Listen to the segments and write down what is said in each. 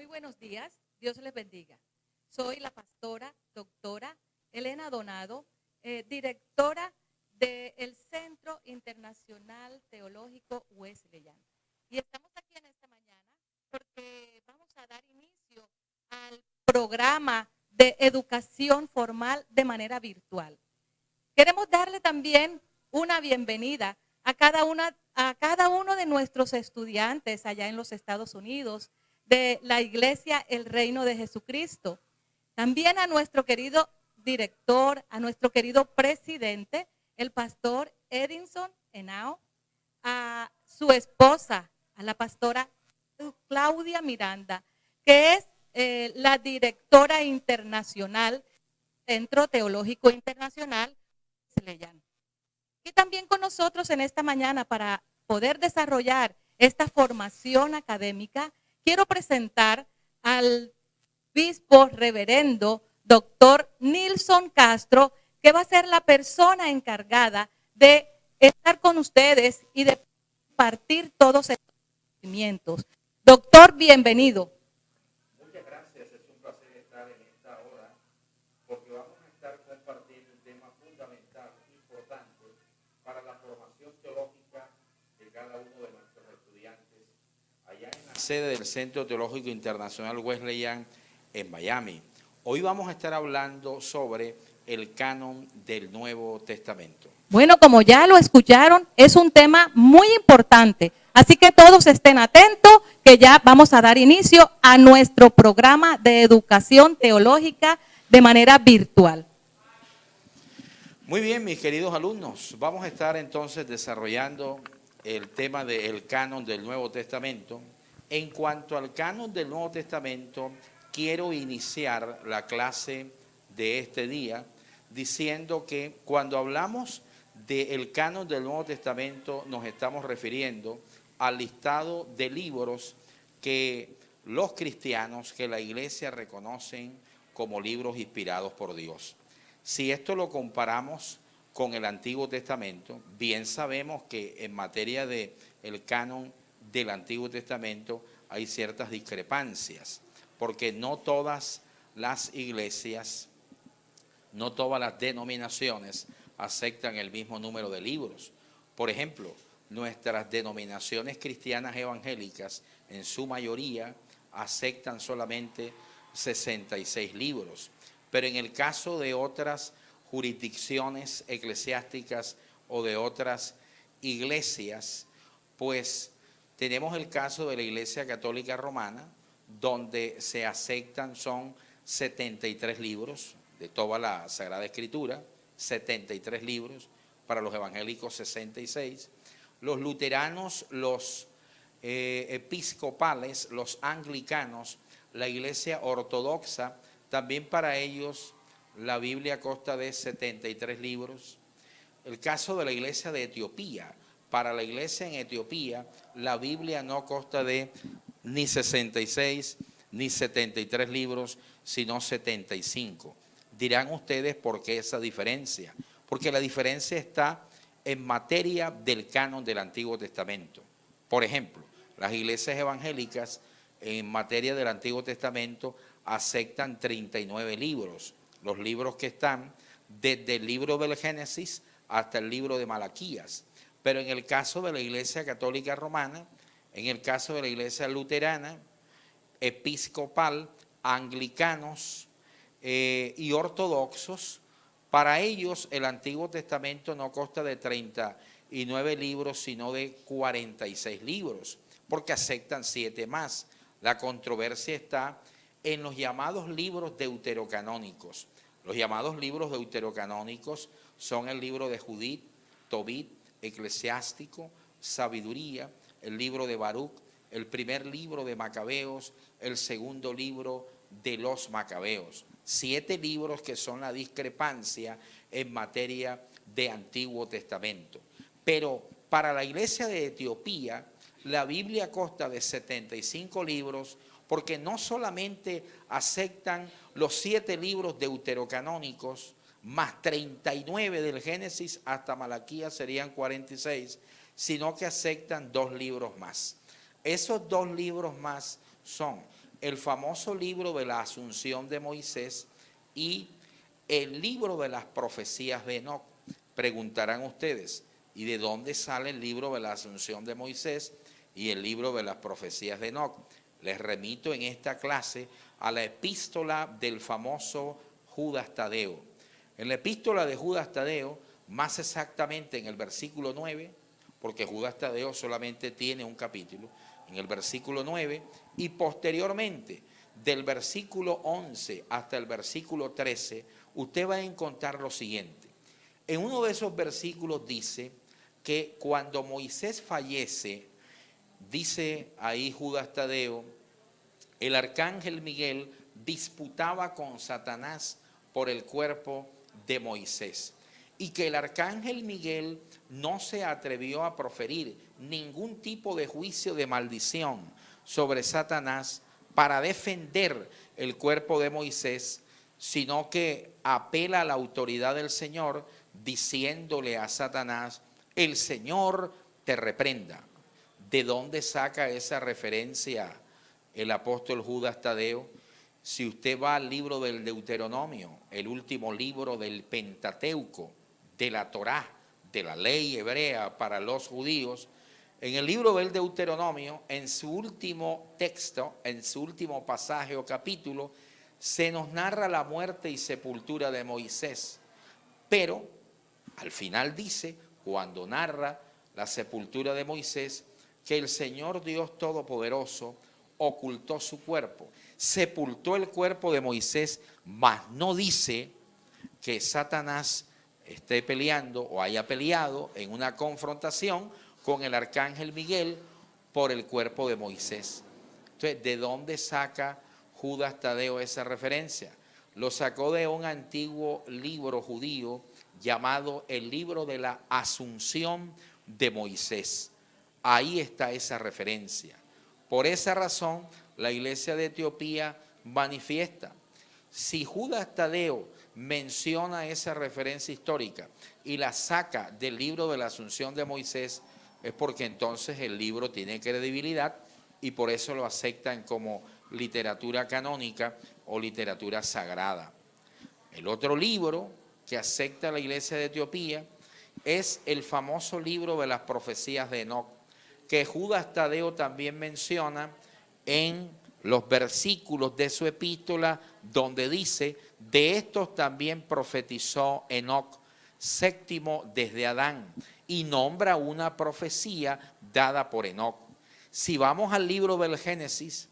Muy buenos días, Dios les bendiga. Soy la pastora doctora Elena Donado, directora del Centro Internacional Teológico Wesleyan. Y estamos aquí en esta mañana porque vamos a dar inicio al programa de educación formal de manera virtual. Queremos darle también una bienvenida a cada uno de nuestros estudiantes allá en los Estados Unidos, de la Iglesia El Reino de Jesucristo. También a nuestro querido director, a nuestro querido presidente, el pastor Edinson Henao, a su esposa, a la pastora Claudia Miranda, que es la directora internacional, Centro Teológico Internacional. Y también con nosotros en esta mañana para poder desarrollar esta formación académica, quiero presentar al obispo reverendo doctor Nilson Castro, que va a ser la persona encargada de estar con ustedes y de compartir todos estos conocimientos. Doctor, bienvenido. Muchas gracias, es un placer estar en esta hora porque vamos a estar compartiendo un tema fundamental, importante para la formación teológica de cada uno de nuestros estudiantes allá en la sede del Centro Teológico Internacional Wesleyan en Miami. Hoy vamos a estar hablando sobre el canon del Nuevo Testamento. Bueno, como ya lo escucharon, es un tema muy importante. Así que todos estén atentos, que ya vamos a dar inicio a nuestro programa de educación teológica de manera virtual. Muy bien, mis queridos alumnos, vamos a estar entonces desarrollando el tema del canon del Nuevo Testamento. En cuanto al canon del Nuevo Testamento, quiero iniciar la clase de este día diciendo que cuando hablamos del canon del Nuevo Testamento nos estamos refiriendo al listado de libros que los cristianos, que la iglesia reconocen como libros inspirados por Dios. Si esto lo comparamos con el Antiguo Testamento, bien sabemos que en materia del canon del Antiguo Testamento hay ciertas discrepancias, porque no todas las iglesias, no todas las denominaciones aceptan el mismo número de libros. Por ejemplo, nuestras denominaciones cristianas evangélicas, en su mayoría, aceptan solamente 66 libros. Pero en el caso de otras jurisdicciones eclesiásticas o de otras iglesias, pues tenemos el caso de la Iglesia Católica Romana, donde se aceptan son 73 libros de toda la Sagrada Escritura, 73 libros, para los evangélicos 66. Los luteranos, los episcopales, los anglicanos, la Iglesia Ortodoxa, también para ellos la Biblia consta de 73 libros. El caso de la Iglesia de Etiopía, para la Iglesia en Etiopía, la Biblia no consta de ni 66 ni 73 libros, sino 75. Dirán ustedes por qué esa diferencia. Porque la diferencia está en materia del canon del Antiguo Testamento. Por ejemplo, las iglesias evangélicas en materia del Antiguo Testamento aceptan 39 libros. Los libros que están desde el libro del Génesis hasta el libro de Malaquías. Pero en el caso de la Iglesia Católica Romana, en el caso de la Iglesia Luterana, episcopal, anglicanos y ortodoxos, para ellos el Antiguo Testamento no consta de 39 libros, sino de 46 libros, porque aceptan 7 más. La controversia está en los llamados libros deuterocanónicos. Los llamados libros deuterocanónicos son el libro de Judith, Tobit, Eclesiástico, Sabiduría, el libro de Baruch, el primer libro de Macabeos, el segundo libro de los Macabeos. 7 libros que son la discrepancia en materia de Antiguo Testamento. Pero para la iglesia de Etiopía, la Biblia consta de 75 libros, porque no solamente aceptan los 7 libros deuterocanónicos, más 39 del Génesis hasta Malaquías serían 46, sino que aceptan 2 libros más. Esos 2 libros más son el famoso libro de la Asunción de Moisés y el libro de las profecías de Enoc. Preguntarán ustedes, ¿y de dónde sale el libro de la Asunción de Moisés y el libro de las profecías de Enoc? Les remito en esta clase a la epístola del famoso Judas Tadeo. En la epístola de Judas Tadeo, más exactamente en el versículo 9, porque Judas Tadeo solamente tiene un capítulo, en el versículo 9, y posteriormente del versículo 11 hasta el versículo 13, usted va a encontrar lo siguiente. En uno de esos versículos dice que cuando Moisés fallece, dice ahí Judas Tadeo, el arcángel Miguel disputaba con Satanás por el cuerpo de Moisés, y que el arcángel Miguel no se atrevió a proferir ningún tipo de juicio de maldición sobre Satanás para defender el cuerpo de Moisés, sino que apela a la autoridad del Señor diciéndole a Satanás, el Señor te reprenda. ¿De dónde saca esa referencia el apóstol Judas Tadeo? Si usted va al libro del Deuteronomio, el último libro del Pentateuco, de la Torá, de la ley hebrea para los judíos, en el libro del Deuteronomio, en su último texto, en su último pasaje o capítulo, se nos narra la muerte y sepultura de Moisés. Pero al final dice, cuando narra la sepultura de Moisés, que el Señor Dios Todopoderoso ocultó su cuerpo, sepultó el cuerpo de Moisés, mas no dice que Satanás esté peleando o haya peleado en una confrontación con el arcángel Miguel por el cuerpo de Moisés. Entonces, ¿de dónde saca Judas Tadeo esa referencia? Lo sacó de un antiguo libro judío llamado el libro de la Asunción de Moisés. Ahí está esa referencia. Por esa razón, la iglesia de Etiopía manifiesta. Si Judas Tadeo menciona esa referencia histórica y la saca del libro de la Asunción de Moisés, es porque entonces el libro tiene credibilidad y por eso lo aceptan como literatura canónica o literatura sagrada. El otro libro que acepta la iglesia de Etiopía es el famoso libro de las profecías de Enoc, que Judas Tadeo también menciona en los versículos de su epístola, donde dice, de estos también profetizó Enoc, séptimo desde Adán, y nombra una profecía dada por Enoc. Si vamos al libro del Génesis,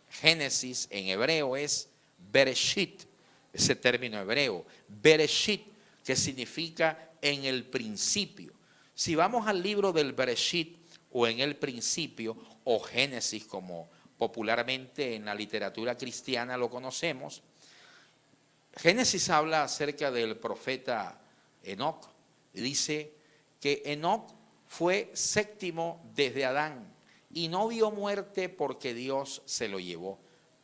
Génesis en hebreo es Bereshit, ese término hebreo, Bereshit, que significa en el principio. Si vamos al libro del Bereshit, o en el principio, o Génesis como popularmente en la literatura cristiana lo conocemos, Génesis habla acerca del profeta Enoc. Dice que Enoc fue séptimo desde Adán y no vio muerte porque Dios se lo llevó,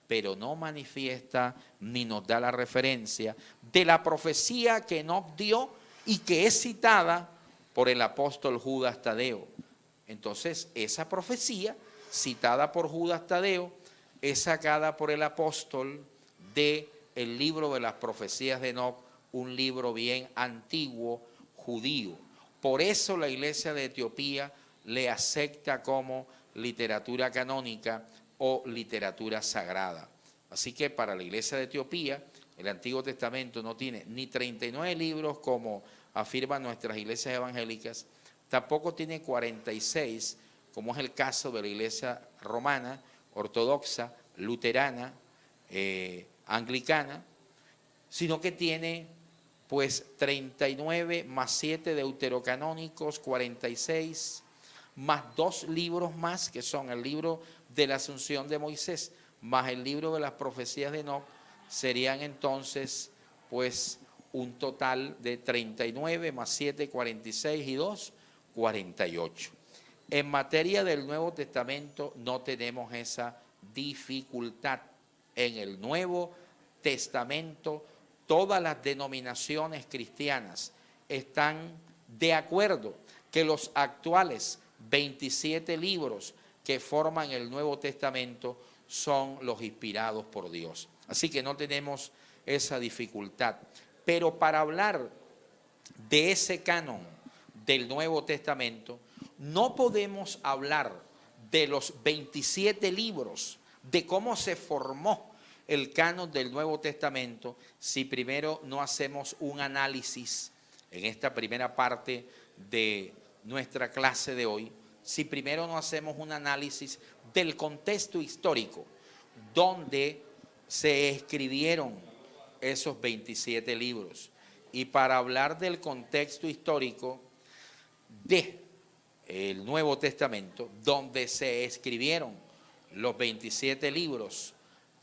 pero no manifiesta ni nos da la referencia de la profecía que Enoc dio y que es citada por el apóstol Judas Tadeo. Entonces, esa profecía citada por Judas Tadeo es sacada por el apóstol del libro de las profecías de Enoc, un libro bien antiguo judío. Por eso la iglesia de Etiopía le acepta como literatura canónica o literatura sagrada. Así que para la iglesia de Etiopía, el Antiguo Testamento no tiene ni 39 libros como afirman nuestras iglesias evangélicas, tampoco tiene 46, como es el caso de la iglesia romana, ortodoxa, luterana, anglicana, sino que tiene pues 39 más 7 deuterocanónicos, 46, más 2 libros más, que son el libro de la Asunción de Moisés, más el libro de las profecías de Enoc, serían entonces pues un total de 39 más 7, 46 y 2, 48. En materia del Nuevo Testamento no tenemos esa dificultad. En el Nuevo Testamento todas las denominaciones cristianas están de acuerdo que los actuales 27 libros que forman el Nuevo Testamento son los inspirados por Dios. Así que no tenemos esa dificultad. Pero para hablar de ese canon del Nuevo Testamento, no podemos hablar de los 27 libros, de cómo se formó el canon del Nuevo Testamento, si primero no hacemos un análisis en esta primera parte de nuestra clase de hoy, si primero no hacemos un análisis del contexto histórico donde se escribieron esos 27 libros. Y para hablar del contexto histórico de el Nuevo Testamento, donde se escribieron los 27 libros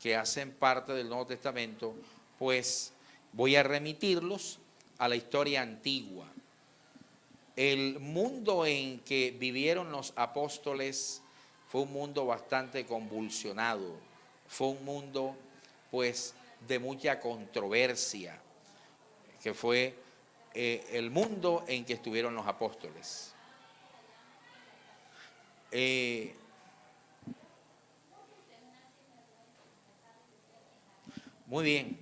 que hacen parte del Nuevo Testamento, pues voy a remitirlos a la historia antigua. El mundo en que vivieron los apóstoles fue un mundo bastante convulsionado, fue un mundo pues de mucha controversia, que fue el mundo en que estuvieron los apóstoles. Muy bien.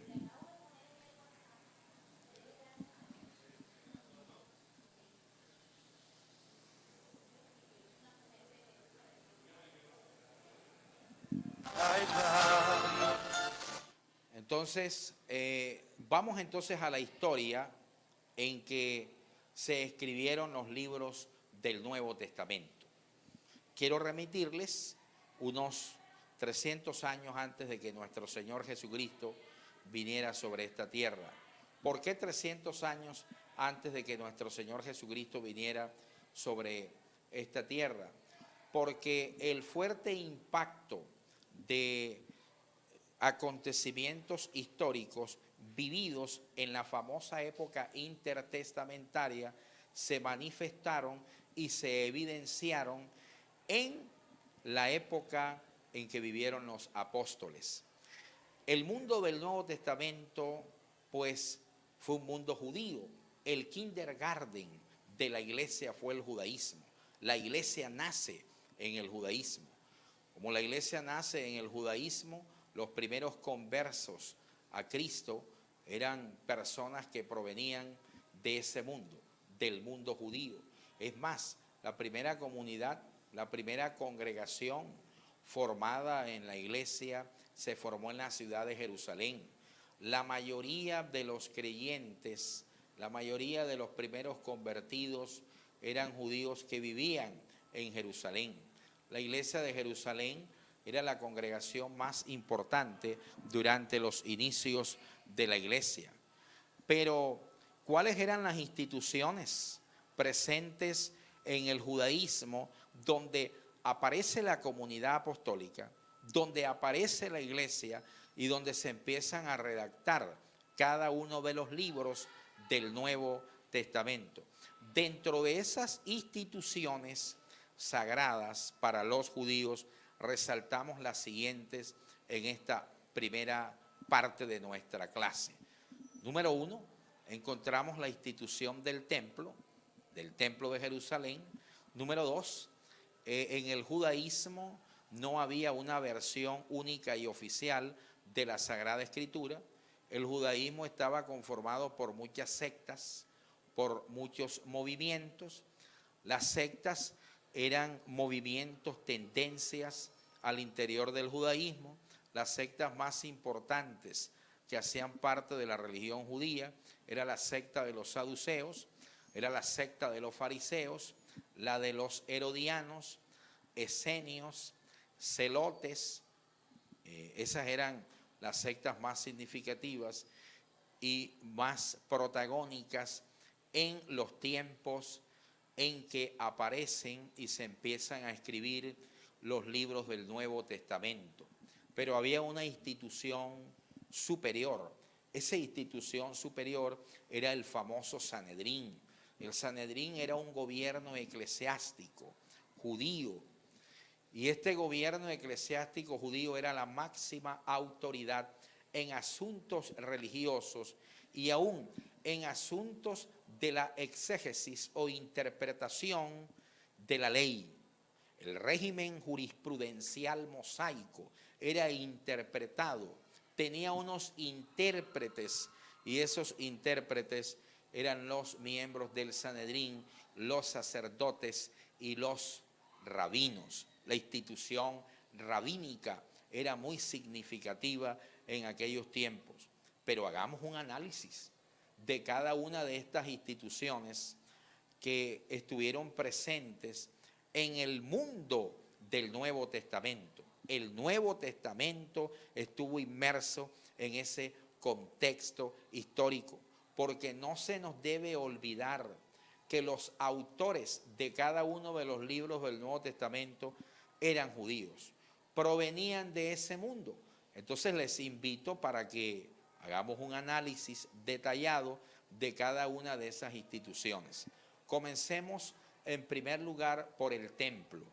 Entonces, vamos entonces a la historia en que se escribieron los libros del Nuevo Testamento. Quiero remitirles unos 300 años antes de que nuestro Señor Jesucristo viniera sobre esta tierra. ¿Por qué 300 años antes de que nuestro Señor Jesucristo viniera sobre esta tierra? Porque el fuerte impacto de acontecimientos históricos vividos en la famosa época intertestamentaria se manifestaron y se evidenciaron en la época en que vivieron los apóstoles. El mundo del Nuevo Testamento, pues, fue un mundo judío. El kindergarten de la iglesia fue el judaísmo. La iglesia nace en el judaísmo. Como la iglesia nace en el judaísmo, los primeros conversos a Cristo eran personas que provenían de ese mundo, del mundo judío. Es más, la primera comunidad, la primera congregación formada en la iglesia se formó en la ciudad de Jerusalén. La mayoría de los creyentes, la mayoría de los primeros convertidos eran judíos que vivían en Jerusalén. La iglesia de Jerusalén era la congregación más importante durante los inicios de la iglesia. Pero, ¿cuáles eran las instituciones presentes en el judaísmo donde aparece la comunidad apostólica, donde aparece la iglesia y donde se empiezan a redactar cada uno de los libros del Nuevo Testamento? Dentro de esas instituciones sagradas para los judíos, resaltamos las siguientes en esta primera parte de nuestra clase. Número 1, encontramos la institución del templo de Jerusalén. Número 2, en el judaísmo no había una versión única y oficial de la Sagrada Escritura. El judaísmo estaba conformado por muchas sectas, por muchos movimientos. Las sectas eran movimientos, tendencias al interior del judaísmo. Las sectas más importantes que hacían parte de la religión judía era la secta de los saduceos, era la secta de los fariseos, la de los herodianos, esenios, celotes. Esas eran las sectas más significativas y más protagónicas en los tiempos en que aparecen y se empiezan a escribir los libros del Nuevo Testamento. Pero había una institución superior. Esa institución superior era el famoso Sanedrín. El Sanedrín era un gobierno eclesiástico judío. Y este gobierno eclesiástico judío era la máxima autoridad en asuntos religiosos y aún en asuntos de la exégesis o interpretación de la ley. El régimen jurisprudencial mosaico era interpretado, tenía unos intérpretes, y esos intérpretes eran los miembros del Sanedrín, los sacerdotes y los rabinos. La institución rabínica era muy significativa en aquellos tiempos. Pero hagamos un análisis de cada una de estas instituciones que estuvieron presentes en el mundo del Nuevo Testamento. El Nuevo Testamento estuvo inmerso en ese contexto histórico, porque no se nos debe olvidar que los autores de cada uno de los libros del Nuevo Testamento eran judíos, provenían de ese mundo. Entonces les invito para que hagamos un análisis detallado de cada una de esas instituciones. Comencemos en primer lugar por el templo.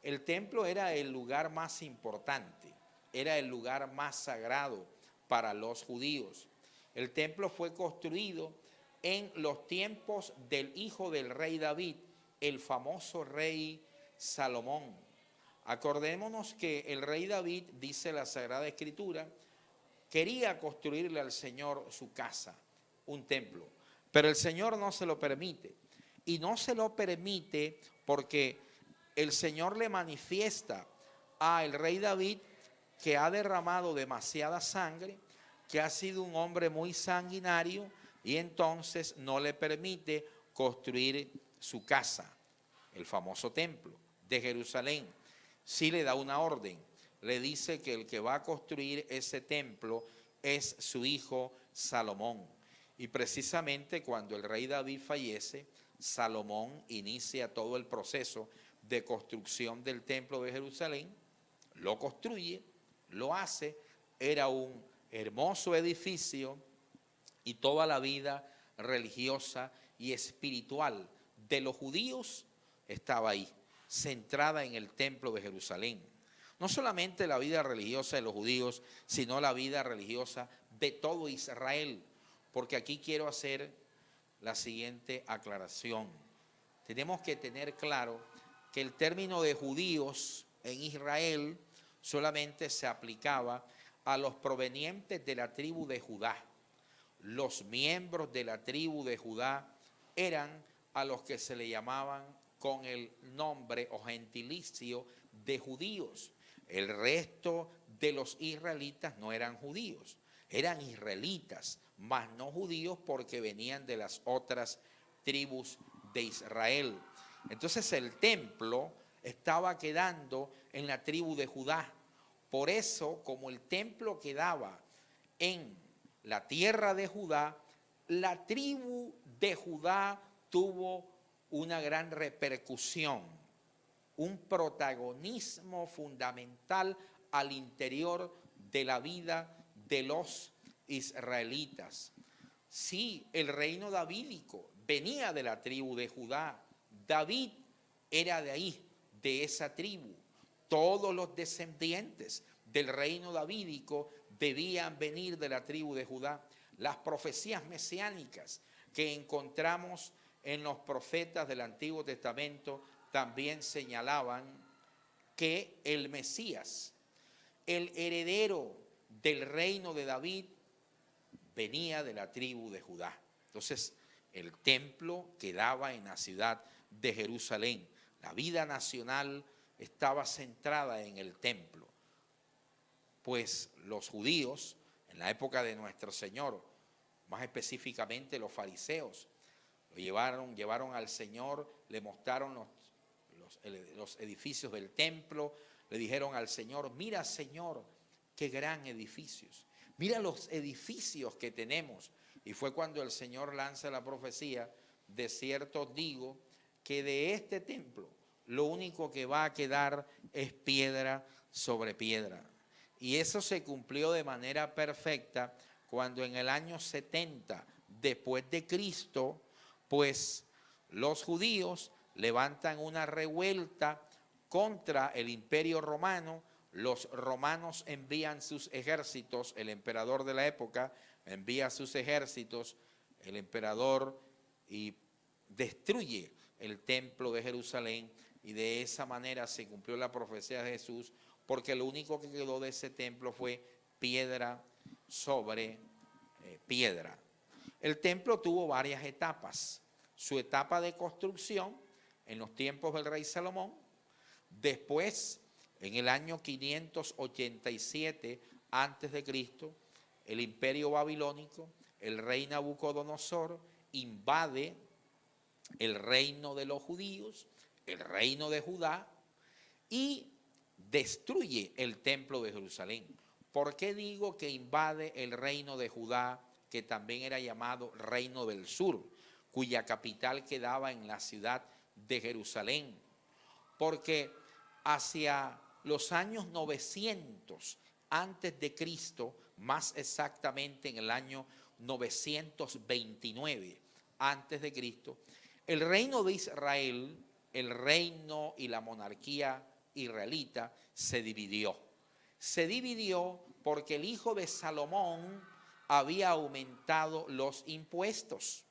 El templo era el lugar más importante, era el lugar más sagrado para los judíos. El templo fue construido en los tiempos del hijo del rey David, el famoso rey Salomón. Acordémonos que el rey David, dice la Sagrada Escritura, quería construirle al Señor su casa, un templo, pero el Señor no se lo permite. Y no se lo permite porque el Señor le manifiesta al rey David que ha derramado demasiada sangre, que ha sido un hombre muy sanguinario, y entonces no le permite construir su casa, el famoso templo de Jerusalén. Sí le da una orden, le dice que el que va a construir ese templo es su hijo Salomón. Y precisamente cuando el rey David fallece, Salomón inicia todo el proceso de construcción del templo de Jerusalén, lo construye, lo hace, era un hermoso edificio, y toda la vida religiosa y espiritual de los judíos estaba ahí, centrada en el templo de Jerusalén. No solamente la vida religiosa de los judíos, sino la vida religiosa de todo Israel, porque aquí quiero hacer la siguiente aclaración. Tenemos que tener claro que el término de judíos en Israel solamente se aplicaba a los provenientes de la tribu de Judá. Los miembros de la tribu de Judá eran a los que se le llamaban con el nombre o gentilicio de judíos. El resto de los israelitas no eran judíos, eran israelitas, mas no judíos porque venían de las otras tribus de Israel. Entonces el templo estaba quedando en la tribu de Judá. Por eso, como el templo quedaba en la tierra de Judá, la tribu de Judá tuvo una gran repercusión, un protagonismo fundamental al interior de la vida de los israelitas. Sí, el reino davídico venía de la tribu de Judá. David era de ahí, de esa tribu. Todos los descendientes del reino davídico debían venir de la tribu de Judá. Las profecías mesiánicas que encontramos en los profetas del Antiguo Testamento también señalaban que el Mesías, el heredero del reino de David, venía de la tribu de Judá. Entonces, el templo quedaba en la ciudad de Jerusalén. La vida nacional estaba centrada en el templo. Pues los judíos, en la época de nuestro Señor, más específicamente los fariseos, lo llevaron al Señor, le mostraron los edificios del templo, le dijeron al Señor, mira Señor, qué gran edificios, mira los edificios que tenemos. Y fue cuando el Señor lanza la profecía, de cierto os digo que de este templo lo único que va a quedar es piedra sobre piedra. Y eso se cumplió de manera perfecta cuando en el año 70 después de Cristo, pues los judíos levantan una revuelta contra el Imperio Romano. Los romanos envían sus ejércitos, el emperador de la época envía sus ejércitos, el emperador, y destruye el templo de Jerusalén, y de esa manera se cumplió la profecía de Jesús porque lo único que quedó de ese templo fue piedra sobre piedra. El templo tuvo varias etapas. Su etapa de construcción en los tiempos del rey Salomón, después en el año 587 antes de Cristo, el imperio babilónico, el rey Nabucodonosor invade el reino de los judíos, el reino de Judá, y destruye el templo de Jerusalén. ¿Por qué digo que invade el reino de Judá, que también era llamado Reino del Sur, cuya capital quedaba en la ciudad de Jerusalén? Porque hacia los años 900 antes de Cristo, más exactamente en el año 929 antes de Cristo, el reino de Israel, el reino y la monarquía israelita se dividió. Se dividió porque el hijo de Salomón había aumentado los impuestos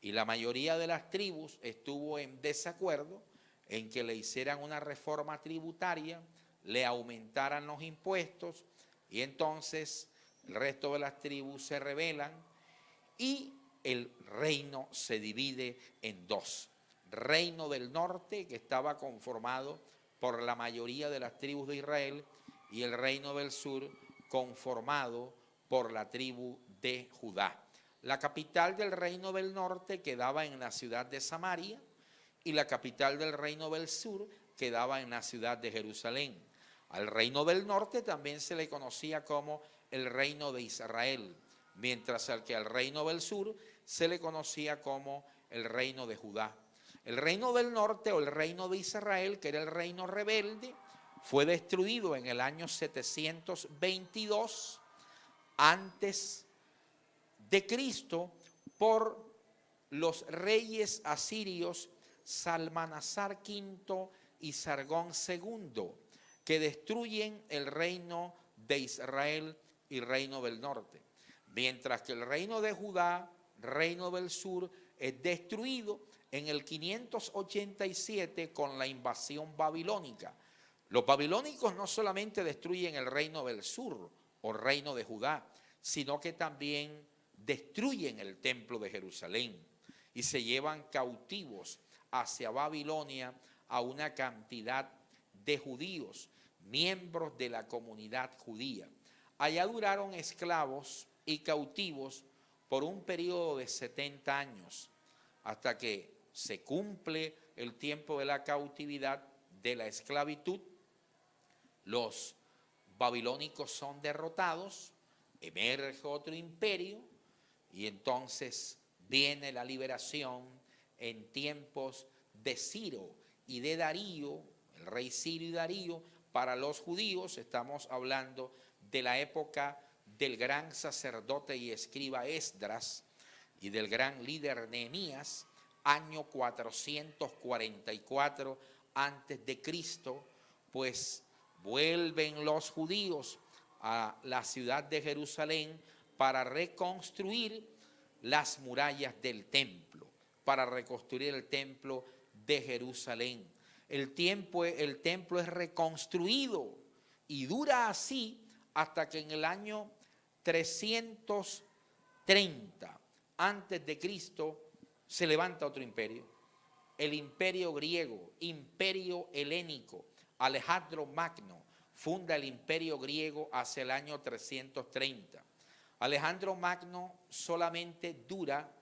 y la mayoría de las tribus estuvo en desacuerdo en que le hicieran una reforma tributaria, le aumentaran los impuestos, y entonces el resto de las tribus se rebelan y el reino se divide en dos. Reino del norte, que estaba conformado por la mayoría de las tribus de Israel, y el reino del sur, conformado por la tribu de Judá. La capital del reino del norte quedaba en la ciudad de Samaria, y la capital del reino del sur quedaba en la ciudad de Jerusalén. Al reino del norte también se le conocía como el reino de Israel, mientras que al reino del sur se le conocía como el reino de Judá. El reino del norte, o el reino de Israel, que era el reino rebelde, fue destruido en el año 722 antes de Cristo por los reyes asirios Salmanasar V y Sargón II, que destruyen el reino de Israel y reino del norte, mientras que el reino de Judá, reino del sur, es destruido en el 587 con la invasión babilónica. Los babilónicos no solamente destruyen el reino del sur o reino de Judá, sino que también destruyen el templo de Jerusalén y se llevan cautivos hacia Babilonia a una cantidad de judíos, miembros de la comunidad judía. Allá duraron esclavos y cautivos por un periodo de 70 años, hasta que se cumple el tiempo de la cautividad, de la esclavitud. Los babilónicos son derrotados, emerge otro imperio y entonces viene la liberación en tiempos de Ciro y de Darío, el rey Ciro y Darío. Para los judíos estamos hablando de la época del gran sacerdote y escriba Esdras y del gran líder Nehemías, año 444 antes de Cristo, pues vuelven los judíos a la ciudad de Jerusalén para reconstruir las murallas del templo, para reconstruir el templo de Jerusalén. El templo es reconstruido y dura así hasta que en el año 330 antes de Cristo se levanta otro imperio, el imperio griego, imperio helénico. Alejandro Magno funda el imperio griego hacia el año 330. Alejandro Magno solamente dura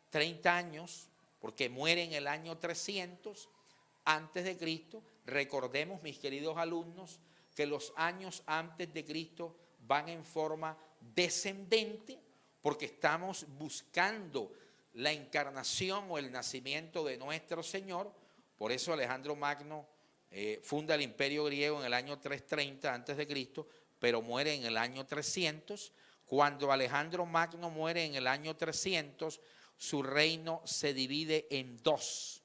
30 años porque muere en el año 300 antes de Cristo. Recordemos, mis queridos alumnos, que los años antes de Cristo van en forma descendente porque estamos buscando la encarnación o el nacimiento de nuestro Señor. Por eso Alejandro Magno funda el imperio griego en el año 330 antes de Cristo, pero muere en el año 300. Cuando Alejandro Magno muere en el año 300, su reino se divide en dos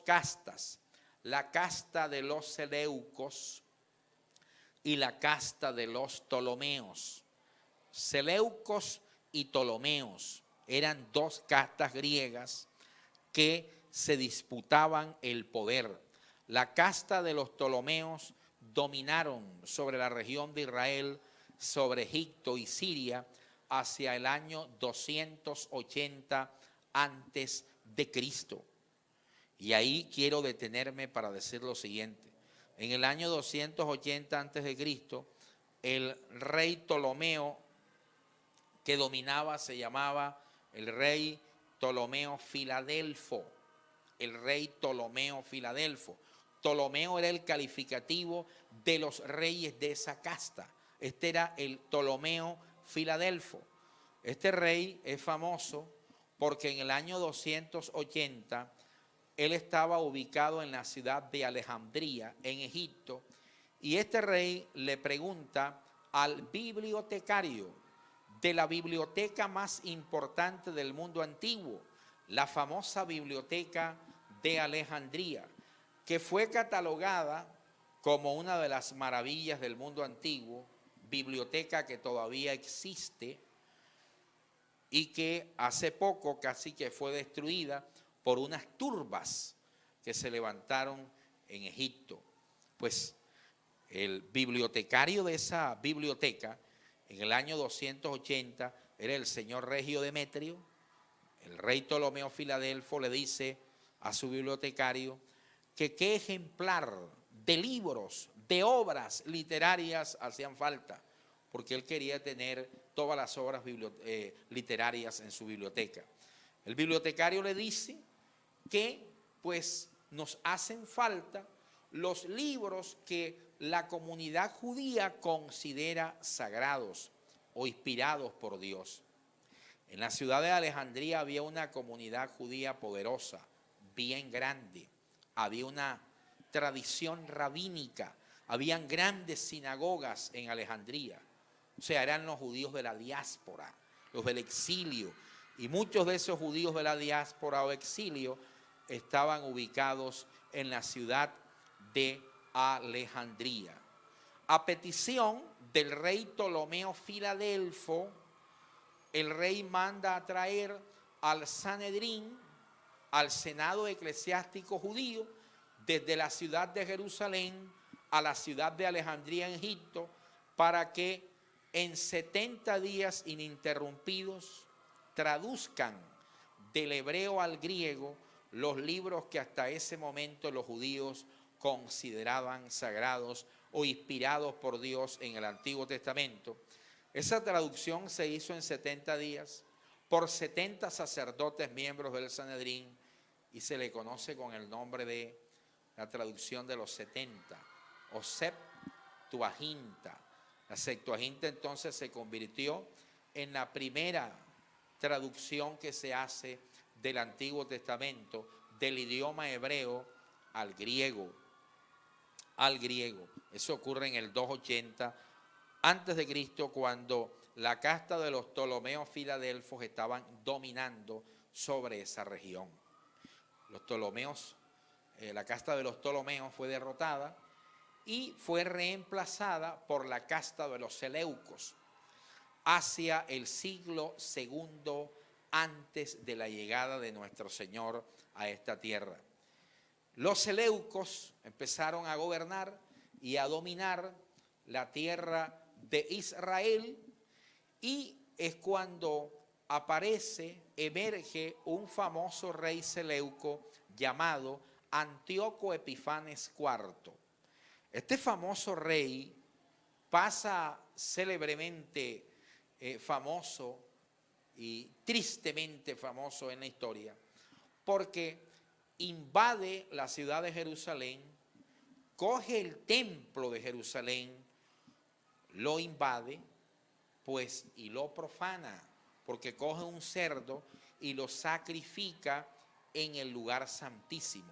castas: la casta de los Seleucos y la casta de los Ptolomeos. Seleucos y Ptolomeos eran dos castas griegas que se disputaban el poder. La casta de los Ptolomeos dominaron sobre la región de Israel, sobre Egipto y Siria, hacia el año 280 antes de Cristo. Y ahí quiero detenerme para decir lo siguiente. En el año 280 antes de Cristo, el rey Ptolomeo que dominaba se llamaba el rey Ptolomeo Filadelfo. El rey Ptolomeo Filadelfo. Ptolomeo era el calificativo de los reyes de esa casta. Este era el Ptolomeo Filadelfo. Este rey es famoso porque en el año 280 él estaba ubicado en la ciudad de Alejandría, en Egipto, y este rey le pregunta al bibliotecario de la biblioteca más importante del mundo antiguo, la famosa biblioteca de Alejandría, que fue catalogada como una de las maravillas del mundo antiguo, biblioteca que todavía existe y que hace poco casi que fue destruida por unas turbas que se levantaron en Egipto. Pues el bibliotecario de esa biblioteca en el año 280 era el señor Regio Demetrio. El rey Ptolomeo Filadelfo le dice a su bibliotecario que qué ejemplar de libros, de obras literarias hacían falta, porque él quería tener todas las obras literarias en su biblioteca. El bibliotecario le dice que pues nos hacen falta los libros que la comunidad judía considera sagrados o inspirados por Dios. En la ciudad de Alejandría había una comunidad judía poderosa, bien grande. Había una tradición rabínica, habían grandes sinagogas en Alejandría. O sea, eran los judíos de la diáspora, los del exilio. Y muchos de esos judíos de la diáspora o exilio estaban ubicados en la ciudad de Alejandría. A petición del rey Ptolomeo Filadelfo, el rey manda a traer al Sanedrín, al Senado eclesiástico judío, desde la ciudad de Jerusalén a la ciudad de Alejandría en Egipto, para que en 70 días ininterrumpidos traduzcan del hebreo al griego los libros que hasta ese momento los judíos consideraban sagrados o inspirados por Dios en el Antiguo Testamento. Esa traducción se hizo en 70 días por 70 sacerdotes miembros del Sanedrín y se le conoce con el nombre de la traducción de los 70 o Septuaginta. La Septuaginta entonces se convirtió en la primera traducción que se hace del Antiguo Testamento del idioma hebreo al griego. Eso ocurre en el 280 antes de Cristo, cuando la casta de los Ptolomeos Filadelfos estaban dominando sobre esa región. Los Ptolomeos, la casta de los Ptolomeos fue derrotada y fue reemplazada por la casta de los Seleucos hacia el siglo II antes de la llegada de nuestro Señor a esta tierra. Los Seleucos empezaron a gobernar y a dominar la tierra de Israel, y es cuando emerge un famoso rey seleuco llamado Antíoco Epifanes IV. Este famoso rey pasa célebremente famoso y tristemente famoso en la historia, porque invade la ciudad de Jerusalén, coge el templo de Jerusalén, lo invade, pues, y lo profana, porque coge un cerdo y lo sacrifica en el lugar santísimo.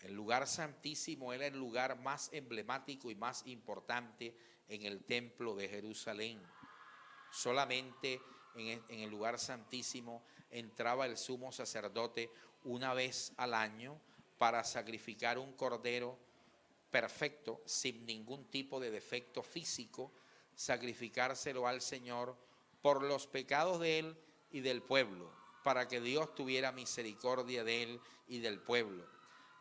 El lugar santísimo era el lugar más emblemático y más importante en el templo de Jerusalén. Solamente en el lugar santísimo entraba el sumo sacerdote una vez al año para sacrificar un cordero perfecto, sin ningún tipo de defecto físico, sacrificárselo al Señor por los pecados de él y del pueblo, para que Dios tuviera misericordia de él y del pueblo.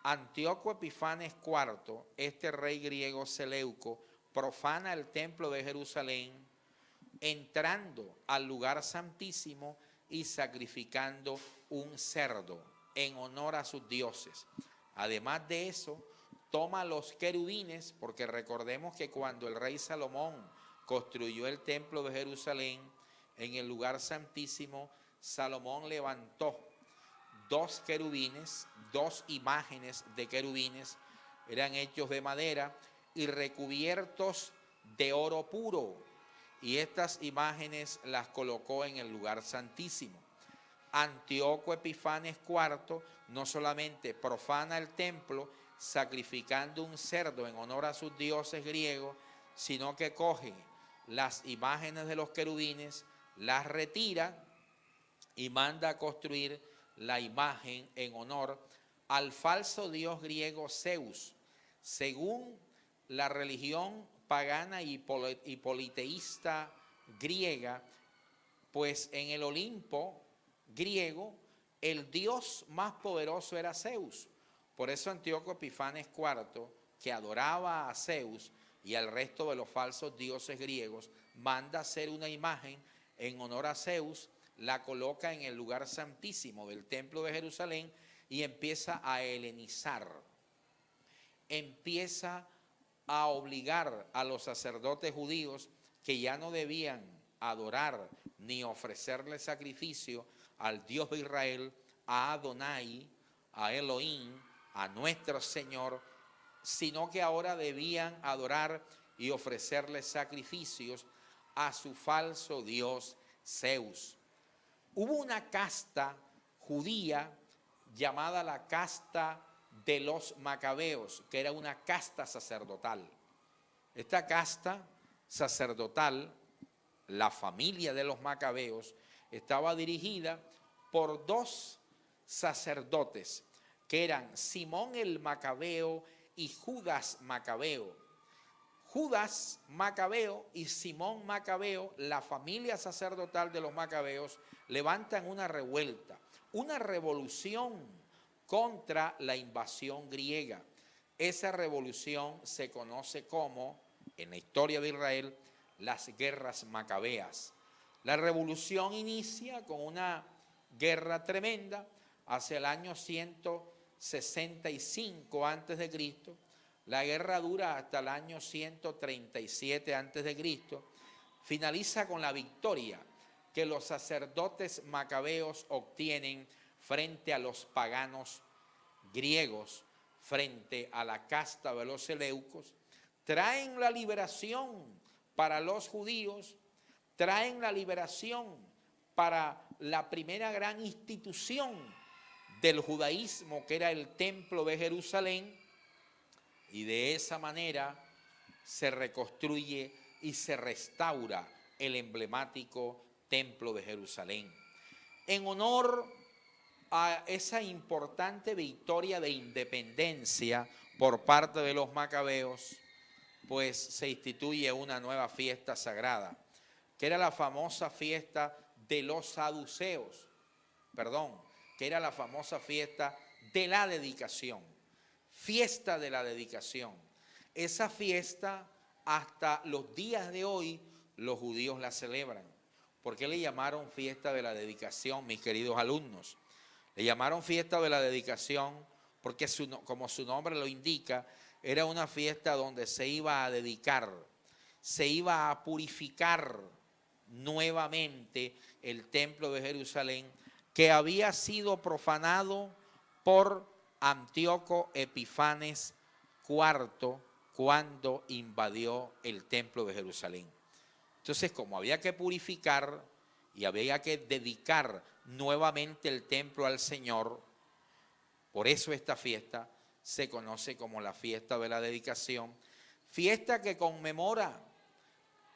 Antíoco Epifanes IV, este rey griego Seleuco, profana el templo de Jerusalén, entrando al lugar santísimo y sacrificando un cerdo en honor a sus dioses. Además de eso, toma los querubines, porque recordemos que cuando el rey Salomón construyó el templo de Jerusalén, en el lugar santísimo, Salomón levantó 2 querubines, 2 imágenes de querubines, eran hechos de madera y recubiertos de oro puro. Y estas imágenes las colocó en el lugar santísimo. Antíoco Epifanes IV no solamente profana el templo sacrificando un cerdo en honor a sus dioses griegos, sino que coge las imágenes de los querubines, las retira y manda a construir la imagen en honor al falso dios griego Zeus. Según la religión pagana y politeísta griega, pues en el Olimpo griego el dios más poderoso era Zeus. Por eso Antíoco Epifanes IV, que adoraba a Zeus y al resto de los falsos dioses griegos, manda hacer una imagen en honor a Zeus, la coloca en el lugar santísimo del templo de Jerusalén y empieza a helenizar, empieza a obligar a los sacerdotes judíos que ya no debían adorar ni ofrecerle sacrificio al Dios de Israel, a Adonai, a Elohim, a nuestro Señor, sino que ahora debían adorar y ofrecerle sacrificios a su falso dios Zeus. Hubo una casta judía llamada la casta de los macabeos, que era una casta sacerdotal. Esta casta sacerdotal, la familia de los macabeos, estaba dirigida por 2 sacerdotes, que eran Simón el Macabeo y Judas Macabeo. Judas Macabeo y Simón Macabeo, la familia sacerdotal de los macabeos, levantan una revuelta, una revolución contra la invasión griega. Esa revolución se conoce como, en la historia de Israel, las guerras macabeas. La revolución inicia con una guerra tremenda hacia el año 165 a.C., la guerra dura hasta el año 137 a.C., finaliza con la victoria que los sacerdotes macabeos obtienen frente a los paganos griegos, frente a la casta de los seleucos, traen la liberación para los judíos, traen la liberación para la primera gran institución del judaísmo, que era el templo de Jerusalén, y de esa manera se reconstruye y se restaura el emblemático templo de Jerusalén. En honor a esa importante victoria de independencia por parte de los macabeos, pues se instituye una nueva fiesta sagrada, que era la famosa fiesta de los saduceos, que era la famosa fiesta de la dedicación, fiesta de la dedicación. Esa fiesta hasta los días de hoy los judíos la celebran. ¿Por qué le llamaron fiesta de la dedicación, mis queridos alumnos? Le llamaron fiesta de la dedicación porque, como su nombre lo indica, era una fiesta donde se iba a dedicar, se iba a purificar nuevamente el templo de Jerusalén, que había sido profanado por Antíoco Epifanes IV cuando invadió el templo de Jerusalén. Entonces, como había que purificar y había que dedicar nuevamente el templo al Señor, por eso esta fiesta se conoce como la fiesta de la dedicación, fiesta que conmemora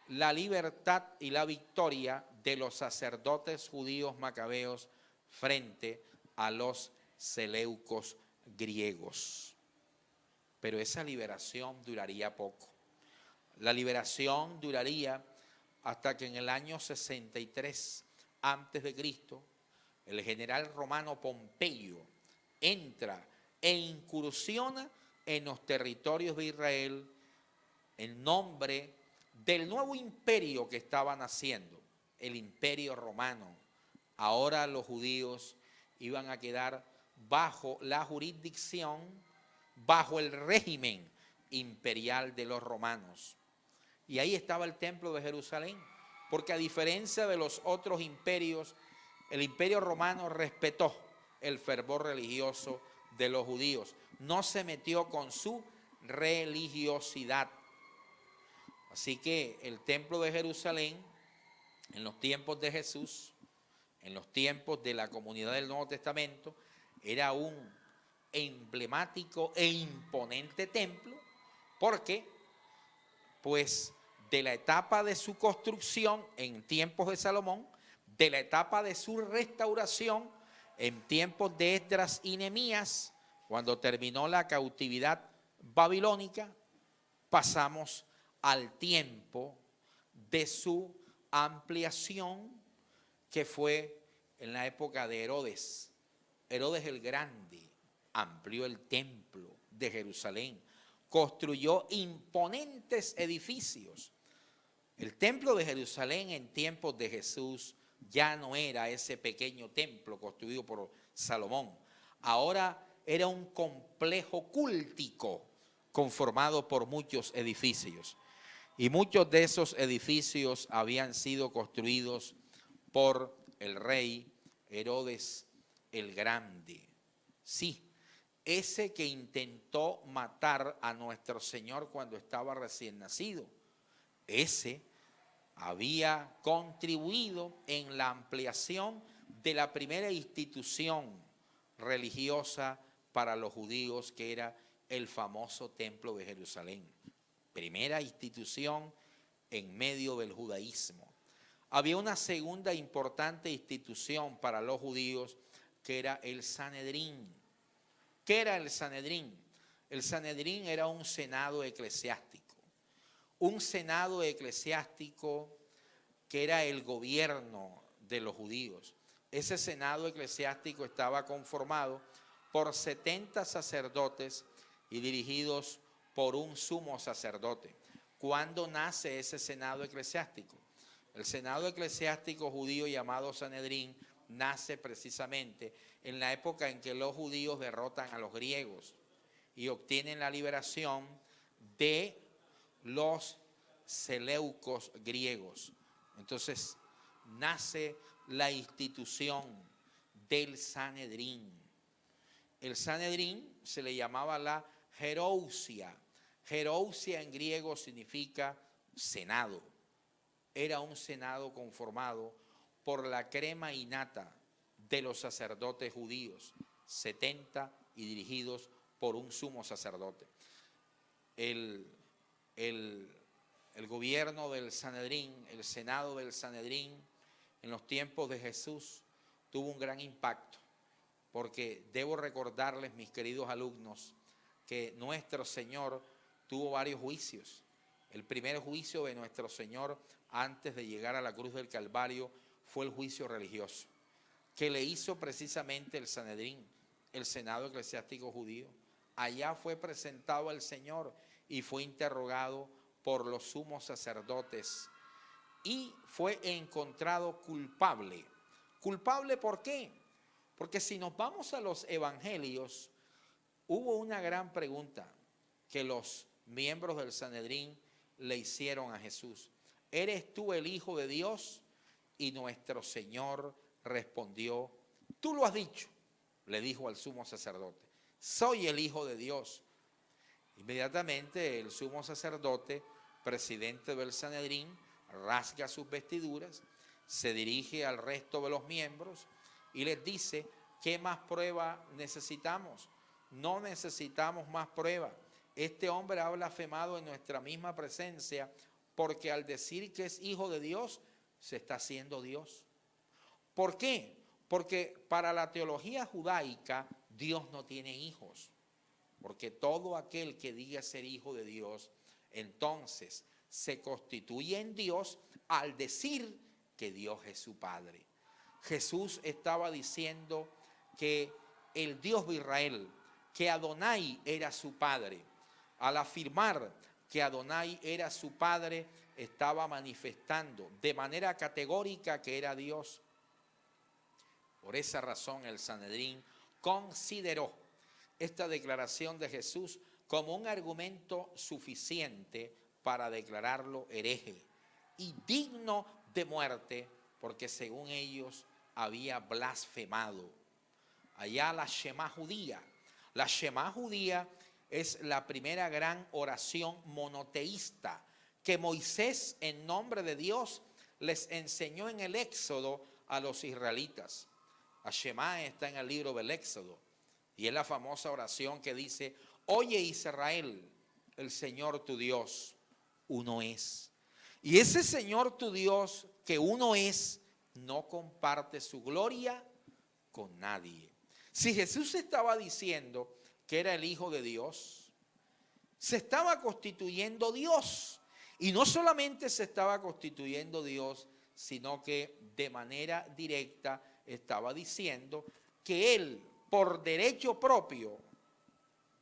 la libertad y la victoria de los sacerdotes judíos macabeos frente a los seleucos griegos. Pero esa liberación duraría poco. La liberación duraría hasta que en el año 63 a.C., el general romano Pompeyo entra e incursiona en los territorios de Israel en nombre del nuevo imperio que estaba naciendo, el imperio romano. Ahora los judíos iban a quedar bajo la jurisdicción, bajo el régimen imperial de los romanos. Y ahí estaba el templo de Jerusalén, porque a diferencia de los otros imperios, el imperio romano respetó el fervor religioso de los judíos, no se metió con su religiosidad. Así que el templo de Jerusalén, en los tiempos de Jesús, en los tiempos de la comunidad del Nuevo Testamento, era un emblemático e imponente templo, porque pues de la etapa de su construcción en tiempos de Salomón, de la etapa de su restauración en tiempos de Esdras y Nehemías, cuando terminó la cautividad babilónica, pasamos al tiempo de su ampliación, que fue en la época de Herodes. Herodes el Grande amplió el templo de Jerusalén, construyó imponentes edificios. El templo de Jerusalén en tiempos de Jesús ya no era ese pequeño templo construido por Salomón. Ahora era un complejo cúltico conformado por muchos edificios. Y muchos de esos edificios habían sido construidos por el rey Herodes el Grande. Sí, ese que intentó matar a nuestro Señor cuando estaba recién nacido. Ese había contribuido en la ampliación de la primera institución religiosa para los judíos, que era el famoso templo de Jerusalén. Primera institución en medio del judaísmo. Había una segunda importante institución para los judíos, que era el Sanedrín. ¿Qué era el Sanedrín? El Sanedrín era un senado eclesiástico. Un senado eclesiástico que era el gobierno de los judíos. Ese senado eclesiástico estaba conformado por 70 sacerdotes y dirigidos por un sumo sacerdote. ¿Cuándo nace ese senado eclesiástico? El senado eclesiástico judío llamado Sanedrín nace precisamente en la época en que los judíos derrotan a los griegos y obtienen la liberación de los seleucos griegos. Entonces nace la institución del Sanedrín. El Sanedrín se le llamaba la Gerousia. Gerousia en griego significa senado. Era un senado conformado por la crema innata de los sacerdotes judíos, 70 y dirigidos por un sumo sacerdote. El gobierno del Sanedrín, el senado del Sanedrín, en los tiempos de Jesús tuvo un gran impacto, porque debo recordarles, mis queridos alumnos, que nuestro Señor tuvo varios juicios. El primer juicio de nuestro Señor antes de llegar a la cruz del Calvario fue el juicio religioso, que le hizo precisamente el Sanedrín, el senado eclesiástico judío. Allá fue presentado al Señor y fue interrogado por los sumos sacerdotes y fue encontrado culpable. ¿Culpable por qué? Porque si nos vamos a los evangelios, hubo una gran pregunta que los miembros del Sanedrín le hicieron a Jesús. ¿Eres tú el Hijo de Dios? Y nuestro Señor respondió, tú lo has dicho, le dijo al sumo sacerdote, soy el Hijo de Dios. Inmediatamente el sumo sacerdote, presidente del Sanedrín, rasga sus vestiduras, se dirige al resto de los miembros y les dice, ¿qué más prueba necesitamos? No necesitamos más prueba. Este hombre ha blasfemado en nuestra misma presencia, porque al decir que es hijo de Dios, se está haciendo Dios. ¿Por qué? Porque para la teología judaica, Dios no tiene hijos. Porque todo aquel que diga ser hijo de Dios, entonces se constituye en Dios al decir que Dios es su Padre. Jesús estaba diciendo que el Dios de Israel, que Adonai era su padre. Al afirmar que Adonai era su padre, estaba manifestando de manera categórica que era Dios. Por esa razón el Sanedrín consideró esta declaración de Jesús como un argumento suficiente para declararlo hereje y digno de muerte, porque según ellos había blasfemado. Allá la Shema judía. La Shema judía es la primera gran oración monoteísta que Moisés, en nombre de Dios, les enseñó en el Éxodo a los israelitas. La Shema está en el libro del Éxodo y es la famosa oración que dice: oye Israel, el Señor tu Dios, uno es. Y ese Señor tu Dios, que uno es, no comparte su gloria con nadie. Si Jesús estaba diciendo que era el Hijo de Dios, se estaba constituyendo Dios. Y no solamente se estaba constituyendo Dios, sino que de manera directa estaba diciendo que Él, por derecho propio,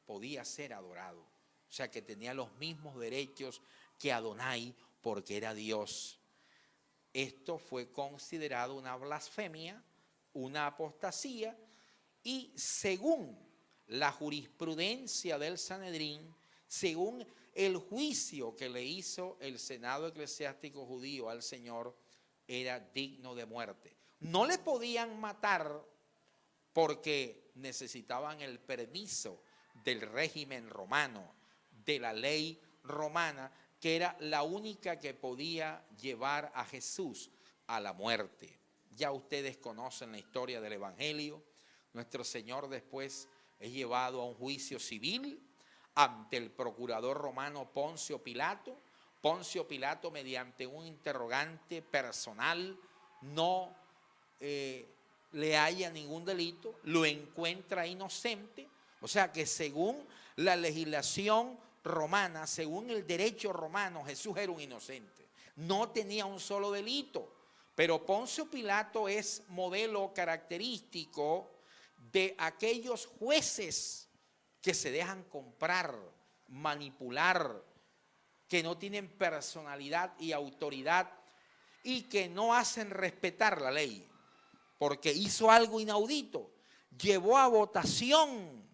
podía ser adorado. O sea, que tenía los mismos derechos que Adonai, porque era Dios. Esto fue considerado una blasfemia, una apostasía, y según la jurisprudencia del Sanedrín, según el juicio que le hizo el Senado Eclesiástico Judío al Señor, era digno de muerte. No le podían matar porque necesitaban el permiso del régimen romano, de la ley romana, que era la única que podía llevar a Jesús a la muerte. Ya ustedes conocen la historia del Evangelio. Nuestro Señor después es llevado a un juicio civil ante el procurador romano Poncio Pilato. Poncio Pilato, mediante un interrogante personal, no le halla ningún delito, lo encuentra inocente. O sea que según la legislación romana, según el derecho romano, Jesús era un inocente. No tenía un solo delito. Pero Poncio Pilato es modelo característico de aquellos jueces que se dejan comprar, manipular, que no tienen personalidad y autoridad y que no hacen respetar la ley, porque hizo algo inaudito. Llevó a votación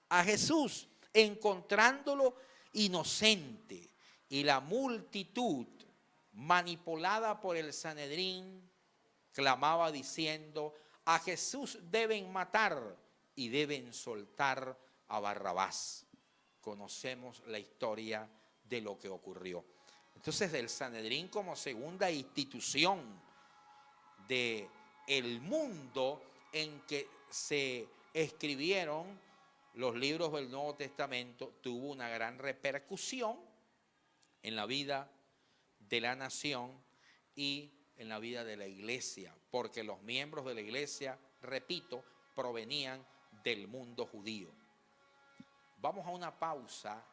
a Jesús encontrándolo inocente, y la multitud, manipulada por el Sanedrín, clamaba diciendo: a Jesús deben matar y deben soltar a Barrabás. Conocemos la historia de lo que ocurrió. Entonces, del Sanedrín como segunda institución del mundo en que se escribieron los libros del Nuevo Testamento, tuvo una gran repercusión en la vida de la nación y en la vida de la iglesia, porque los miembros de la iglesia, repito, provenían del mundo judío. Vamos a una pausa,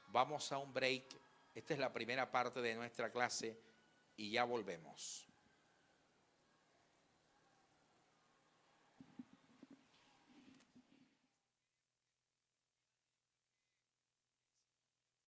vamos a un break. Esta es la primera parte de nuestra clase y ya volvemos.